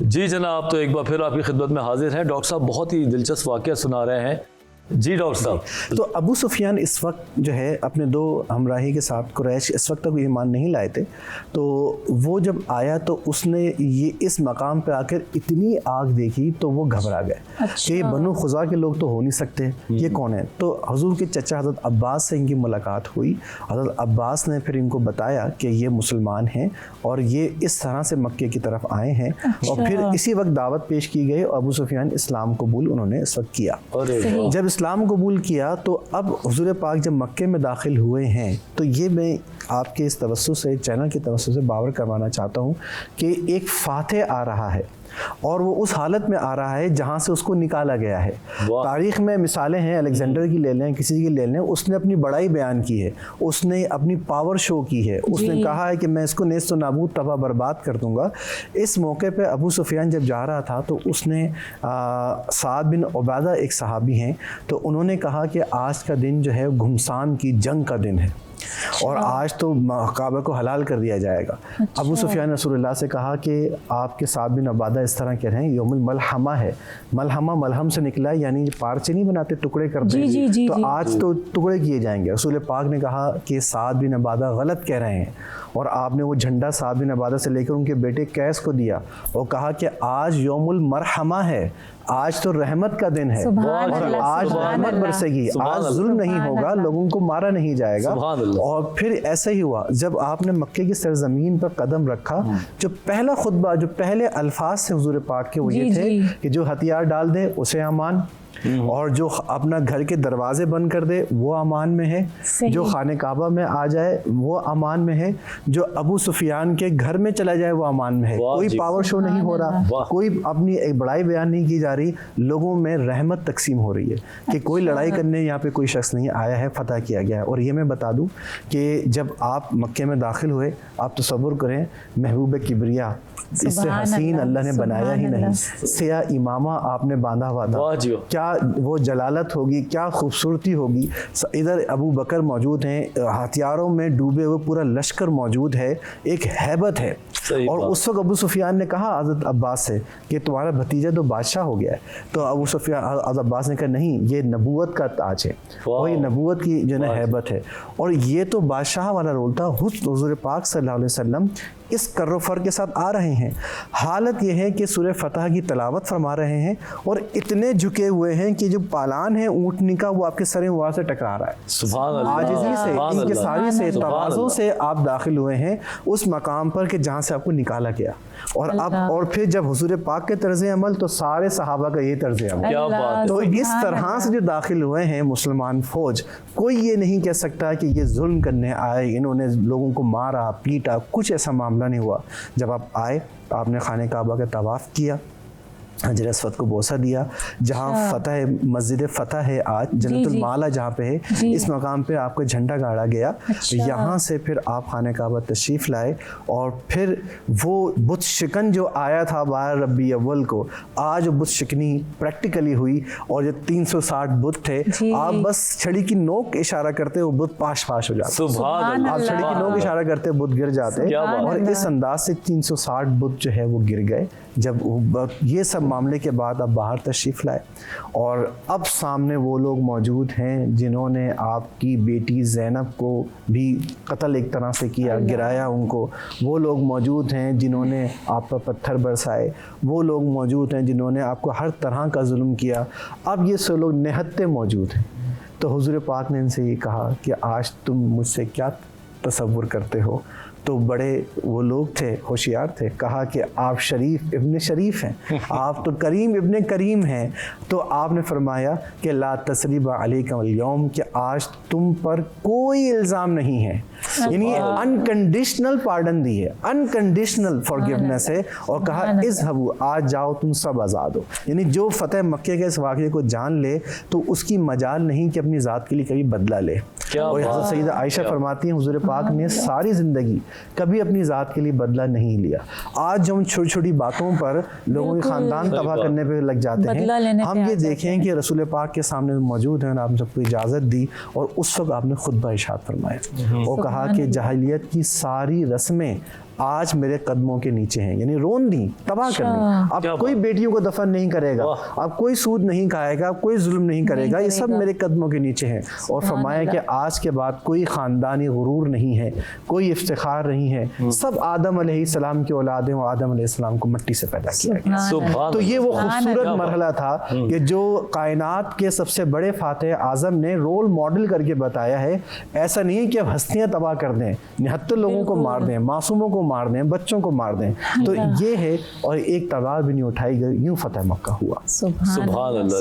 जी जनाब, तो एक बार फिर आपकी खिदमत में हाजिर हैं। डॉक्टर साहब बहुत ही दिलचस्प वाक़या सुना रहे हैं। जी डॉक्टर साहब। तो अबू सुफियान इस वक्त जो है अपने दो हमराही के साथ, कुरैश इस वक्त तक ईमान नहीं लाए थे, तो वो जब आया तो उसने ये इस मकाम पे आकर इतनी आग देखी तो वो घबरा गए कि ये बनु खुज़ा के लोग तो हो नहीं सकते, ये कौन है। तो हुजूर के चचा हज़रत अब्बास से इनकी मुलाकात हुई। हज़रत अब्बास ने फिर इनको बताया कि ये मुसलमान हैं और ये इस तरह से मक्के की तरफ आए हैं। और फिर इसी वक्त दावत पेश की गई और अबू सुफियान इस्लाम कबूल उन्होंने इस वक्त किया। जब इस्लाम कबूल किया तो अब हुजूर पाक जब मक्के में दाखिल हुए हैं तो ये मैं आपके इस तवज्जो से, चैनल की तवज्जो से बावर करवाना चाहता हूँ कि एक फातह आ रहा है और वो उस हालत में आ रहा है जहाँ से उसको निकाला गया है। तारीख़ में मिसालें हैं, अलेक्जेंडर की ले लें, किसी की ले लें, उसने अपनी बड़ाई बयान की है, उसने अपनी पावर शो की है, उसने कहा है कि मैं इसको नेस्त नाबूद तबाह बर्बाद कर दूंगा। इस मौके पे अबू सुफियान जब जा रहा था तो उसने साद बिन उबादा एक सहाबी हैं, तो उन्होंने कहा कि आज का दिन जो है घुमसान की जंग का दिन है और आज तो काबा को हलाल कर दिया जाएगा। अबू सुफियान रसूलुल्लाह से कहा कि आपके साद बिन उबादा इस तरह कह रहे हैं, यौमुल मलहमा है, मलहमा मलहम से निकला है, यानी पारचे नहीं बनाते, टुकड़े करते हैं, तो आज तो टुकड़े किए जाएंगे। रसूल पाक ने कहा कि साद बिन उबादा गलत कह रहे हैं और आपने वो झंडा साद बिन उबादा से लेकर उनके बेटे कैस को दिया और कहा कि आज यौमुल मरहमा है, आज तो रहमत का दिन है और आज रहमत बरसेगी, आज जुल्म नहीं होगा, लोगों को मारा नहीं जाएगा। और फिर ऐसा ही हुआ जब आपने मक्के की सरजमीन पर कदम रखा, जो पहला खुतबा, जो पहले अल्फाज से हुजूर पाक के वो ये थे कि जो हथियार डाल दे उसे अमान, और जो अपना घर के दरवाजे बंद कर दे वो अमान में है, जो खाने काबा में आ जाए वो अमान में है, जो अबू सुफियान के घर में चला जाए वो अमान में है। कोई पावर शो नहीं हो रहा, कोई अपनी एक बड़ाई बयान नहीं की जा रही, लोगों में रहमत तकसीम हो रही है कि कोई लड़ाई करने यहाँ पे कोई शख्स नहीं आया है, फतह किया गया है। और ये मैं बता दूँ कि जब आप मक्के में दाखिल हुए, आप तसव्वुर करें महबूब किबरिया, इससे हसीन अल्लाह ने बनाया ही नहीं, सिया इमामा आपने बांधा हुआ था, क्या वो जलालत होगी, क्या खूबसूरती होगी। इधर अबू बकर मौजूद हैं, हथियारों में डूबे हुए पूरा लश्कर मौजूद है, एक हैबत है। और उस वक्त अबू सुफियान ने कहा हज़रत अब्बास से कि तुम्हारा भतीजा तो बादशाह हो गया है, तो अबू सुफियान हज़रत अब्बास ने कहा नहीं, ये नबूवत का ताज है और ये नबूवत की जो है हैबत है, और ये तो बादशाह वाला रोल था। हुज़ूर पाक सल्लल्लाहु अलैहि वसल्लम इस कर्रोफर के साथ आ रहे हैं। हालत यह है कि सूरह फतह की तलावत फरमा रहे हैं और इतने झुके हुए हैं कि जो पालान है ऊँटनी का वो आपके सर मुबारक से टकरा रहा है। सुभान अल्लाह, आजिज़ी से, इनके सारी से, तवाज़ु से आप दाखिल हुए हैं उस मकाम पर कि जहाँ से आपको निकाला गया। और अब और फिर जब हुजूर पाक के तर्ज़ अमल, तो सारे सहाबा का ये तर्ज़ अमल। क्या बात। तो इस तरह से जो दाखिल हुए हैं मुसलमान फौज, कोई ये नहीं कह सकता कि ये जुल्म करने आए, इन्होंने लोगों को मारा पीटा, कुछ ऐसा मामला नहीं हुआ। जब आप आए, आपने खाने काबा का तवाफ़ किया, हजर अस्वद को बोसा दिया, जहाँ फतह मस्जिद फतह है आज, जन्नतुल माला जहाँ पे है, इस मकाम पे आपका झंडा गाड़ा गया। यहाँ से फिर आप खाने काबा तशरीफ़ लाए और फिर वो बुत शिकन जो आया था 12 रबी अव्वल को, आज बुत शिकनी प्रैक्टिकली हुई और जो 360 बुत थे, आप बस छड़ी की नोक इशारा करते वो बुत पाश पाश हो जाते, आप छड़ी की नोक इशारा करते बुत गिर जाते, और इस अंदाज से 360 बुत जो है वो गिर गए। जब ये सब मामले के बाद अब बाहर तशरीफ़ लाए और अब सामने वो लोग मौजूद हैं जिन्होंने आपकी बेटी ज़ैनब को भी कत्ल एक तरह से किया, गिराया उनको। वो लोग मौजूद हैं जिन्होंने आप पर पत्थर बरसाए, वो लोग मौजूद हैं जिन्होंने आपको हर तरह का जुल्म किया। अब ये सब लोग निहत्ते मौजूद हैं। तो हुज़ूर पाक ने इनसे ये कहा कि आज तुम मुझसे क्या तसव्वुर करते हो। तो बड़े वो लोग थे, होशियार थे, कहा कि आप शरीफ इब्ने शरीफ हैं, आप तो करीम इब्ने करीम हैं। तो आपने फरमाया कि ला तसरीबा अलैकुम अल-यौम, कि आज तुम पर कोई इल्ज़ाम नहीं है, यानी अनकंडीशनल पार्डन दी है, अनकंडीशनल फॉरगिवनेस है। और कहा इज़हबू, आज जाओ तुम सब आज़ाद हो। यानी जो फ़तेह मक्के के इस वाक़े को जान ले तो उसकी मजाल नहीं कि अपनी ज़ात के लिए कभी बदला ले। और हज़रत सईदा आयशा फरमाती हैं हुज़ूर पाक ने सारी ज़िंदगी कभी अपनी ज़ात के लिए बदला नहीं लिया। आज जो हम छोटी छोटी बातों पर लोगों के ख़ानदान तबाह करने पे लग जाते हैं, हम ये देखें कि रसूल पाक के सामने मौजूद हैं और आपने सबको इजाज़त दी और उस वक्त आपने खुतबा इरशाद फरमाया और कहा कि जहालियत की सारी रस्में आज मेरे कदमों के नीचे हैं, यानी रोन दी, तबाह कर दी। अब कोई बेटियों को दफन नहीं करेगा, अब कोई सूद नहीं खाएगा, अब कोई जुल्म नहीं करेगा, ये सब मेरे कदमों के नीचे हैं। और फरमाया कि आज के बाद कोई खानदानी गुरूर नहीं है, कोई इफ्तिखार नहीं है, सब आदम अलैहिस्सलाम की औलाद हैं, और आदम अलैहिस्सलाम को मिट्टी से पैदा किया गया। तो ये वो खूबसूरत मरहला था कि जो कायनात के सबसे बड़े फातिह आजम ने रोल मॉडल करके बताया है। ऐसा नहीं है कि अब हस्तियां तबाह कर दें, निहत्तर लोगों को मार दें, मासूमों को मार दें, बच्चों को मार दें, तो ये है। और एक तलवार भी नहीं उठाई गई, यूं फतह मक्का हुआ। सुभान अल्लाह।